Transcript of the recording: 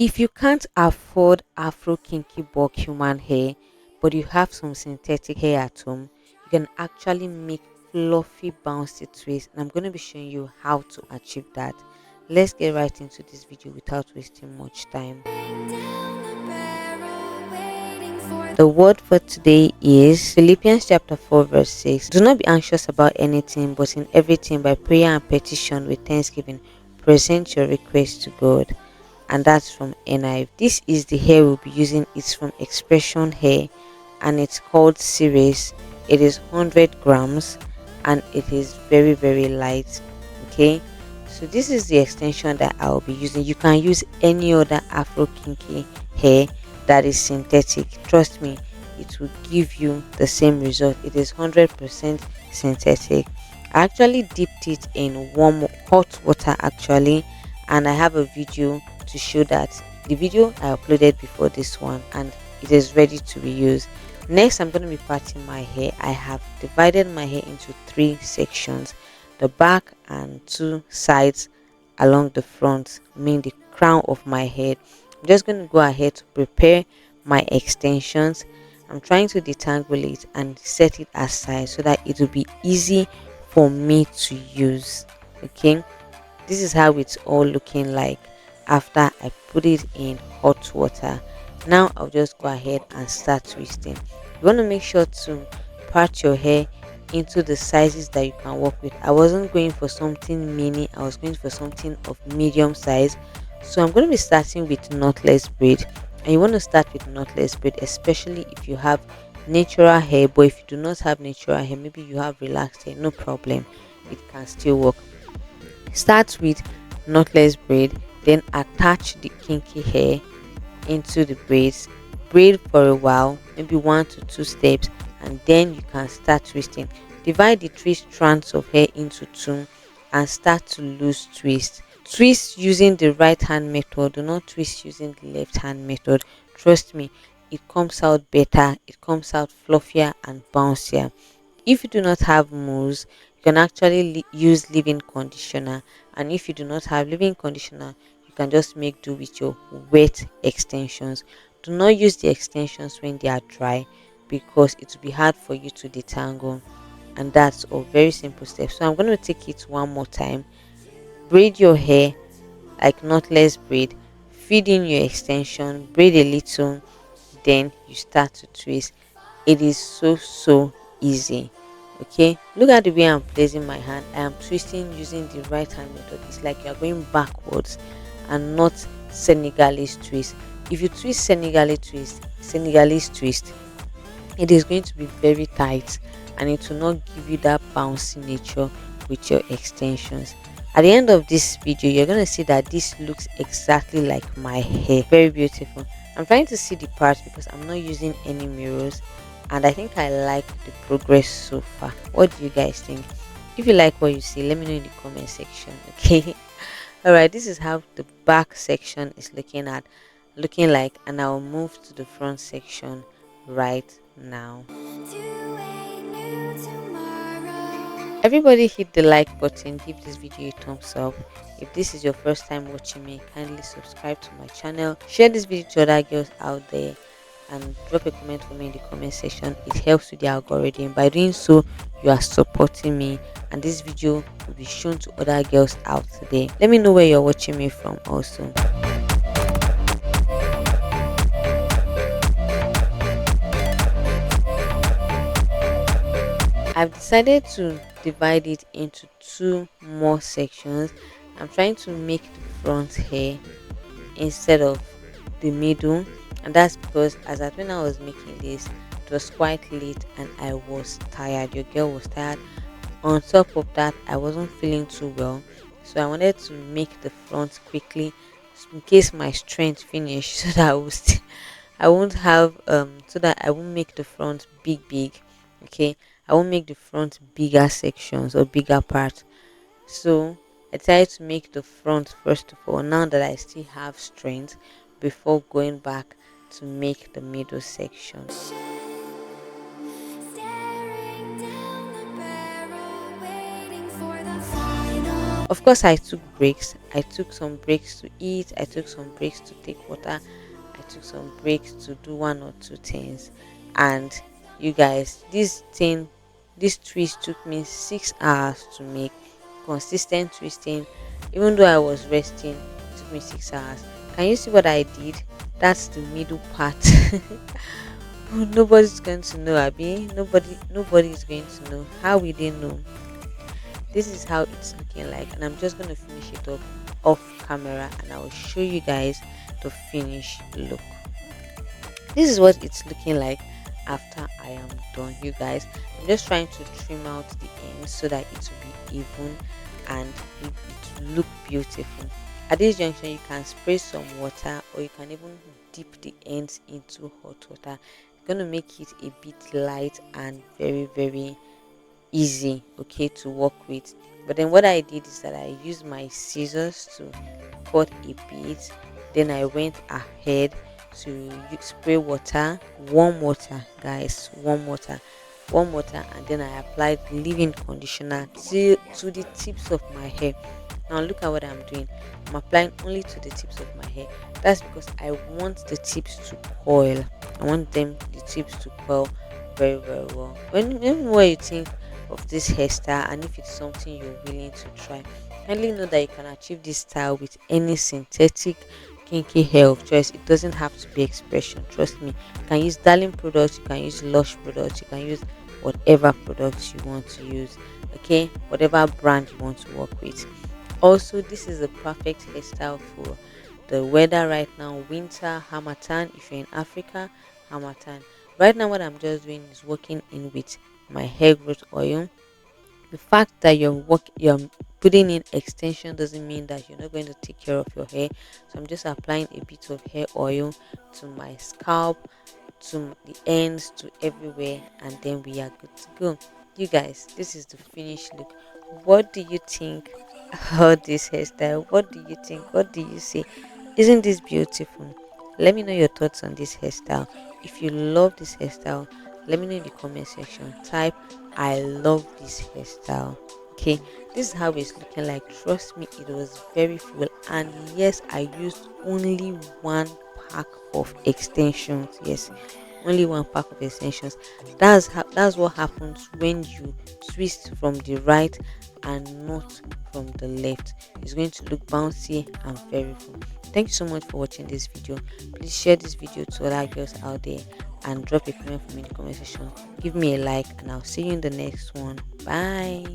If you can't afford Afro kinky bulk human hair, but you have some synthetic hair at home, you can actually make fluffy bouncy twists. And I'm going to be showing you how to achieve that. Let's get right into this video without wasting much time. The word for today is Philippians chapter 4 verse 6. Do not be anxious about anything, but in everything by prayer and petition with thanksgiving, present your requests to God. And that's from NIV. This is the hair we'll be using. It's from Xpression Hair and it's called Ceres. It is 100 grams and it is very, very light. Okay, so this is the extension that I'll be using. You can use any other Afro kinky hair that is synthetic. Trust me, it will give you the same result. It is 100% synthetic. I actually dipped it in warm hot water actually, and I have a video to show that. The video I uploaded before this one, and it is ready to be used. Next, I'm going to be parting my hair. I have divided my hair into 3 sections: the back and 2 sides along the front, meaning the crown of my head. I'm just going to go ahead to prepare my extensions. I'm trying to detangle it and set it aside so that it will be easy for me to use. Okay, this is how it's all looking like after I put it in hot water. Now I'll just go ahead and start twisting. You want to make sure to part your hair into the sizes that you can work with. I wasn't going for something mini, I was going for something of medium size. So I'm going to be starting with knotless braid, and you want to start with knotless braid, especially if you have natural hair. But if you do not have natural hair, maybe you have relaxed hair, no problem, it can still work. Start with knotless braid, then attach the kinky hair into the braids. Braid for a while, maybe 1 to 2 steps, and then you can start twisting. Divide the 3 strands of hair into 2 and start to loose twist. Twist using the right hand method, do not twist using the left hand method. Trust me, it comes out better, it comes out fluffier and bouncier. If you do not have mousse, you can actually use leave-in conditioner, and if you do not have leave-in conditioner, you can just make do with your wet extensions. Do not use the extensions when they are dry, because it will be hard for you to detangle, and that's a very simple step. So I'm going to take it one more time. Braid your hair like knotless braid, feed in your extension, braid a little, then you start to twist. It is so easy. Okay, look at the way I'm placing my hand. I am twisting using the right hand method. It's like you're going backwards and not Senegalese twist. If you twist Senegalese twist, it is going to be very tight and it will not give you that bouncy nature with your extensions. At the end of this video, you're going to see that this looks exactly like my hair. Very beautiful. I'm trying to see the parts because I'm not using any mirrors, and I think I like the progress so far. What do you guys think? If you like what you see, let me know in the comment section. Okay. All right, this is how the back section is looking like, and I'll move to the front section right now. Everybody hit the like button, give this video a thumbs up. If this is your first time watching me, kindly subscribe to my channel, share this video to other girls out there, and drop a comment for me in the comment section. It helps with the algorithm. By doing so, you are supporting me, and this video will be shown to other girls out there. Let me know where you're watching me from also. I've decided to divide it into 2 more sections. I'm trying to make the front hair instead of the middle, and that's because as at when I was making this, it was quite late and I was tired. Your girl was tired. On top of that, I wasn't feeling too well, so I wanted to make the front quickly in case my strength finished, so that I won't have so that I won't make the front big. Okay, I won't make the front bigger sections or bigger parts. So I decided to make the front first of all, now that I still have strength, before going back to make the middle section. Of course, I took breaks. I took some breaks to eat. I took some breaks to take water. I took some breaks to do one or two things. And you guys, this twist took me 6 hours to make. Consistent twisting, even though I was resting, it took me 6 hours. Can you see what I did? That's the middle part. Nobody's going to know, Abby. Nobody is going to know. How will they know? This is how it's looking like, and I'm just going to finish it up off camera, and I will show you guys the finished look. This is what it's looking like after I am done, you guys. I'm just trying to trim out the ends so that it will be even and it will look beautiful. At this junction, you can spray some water, or you can even dip the ends into hot water. It's going to make it a bit light and very, very easy, okay, to work with. But then what I did is that I used my scissors to cut a bit. Then I went ahead to spray water, warm water, guys, warm water, and then I applied leave-in conditioner to the tips of my hair. Now look at what I'm doing. I'm applying only to the tips of my hair. That's because I want the tips to coil. I want the tips to coil very, very well. When you think of this hairstyle, and if it's something you're willing to try, kindly know that you can achieve this style with any synthetic kinky hair of choice. It doesn't have to be Xpression, trust me. You can use Darling products, you can use Lush products, you can use whatever products you want to use, okay, whatever brand you want to work with. Also, this is a perfect hairstyle for the weather right now, winter, harmattan. If you're in Africa, harmattan. Right now, what I'm just doing is working in with my hair growth oil. The fact that you're putting in extension doesn't mean that you're not going to take care of your hair. So I'm just applying a bit of hair oil to my scalp, to the ends, to everywhere, and then we are good to go. You guys, this is the finished look. What do you think about this hairstyle? What do you think? What do you say? Isn't this beautiful? Let me know your thoughts on this hairstyle. If you love this hairstyle, let me know in the comment section. Type I love this hairstyle. Okay, this is how it's looking like. Trust me, it was very full, and yes, I used only one pack of extensions. Yes, only one pack of extensions. That's what happens when you twist from the right and not from the left. It's going to look bouncy and very full. Thank you so much for watching this video. Please share this video to other girls out there and drop a comment for me in the comment section. Give me a like, and I'll see you in the next one. Bye.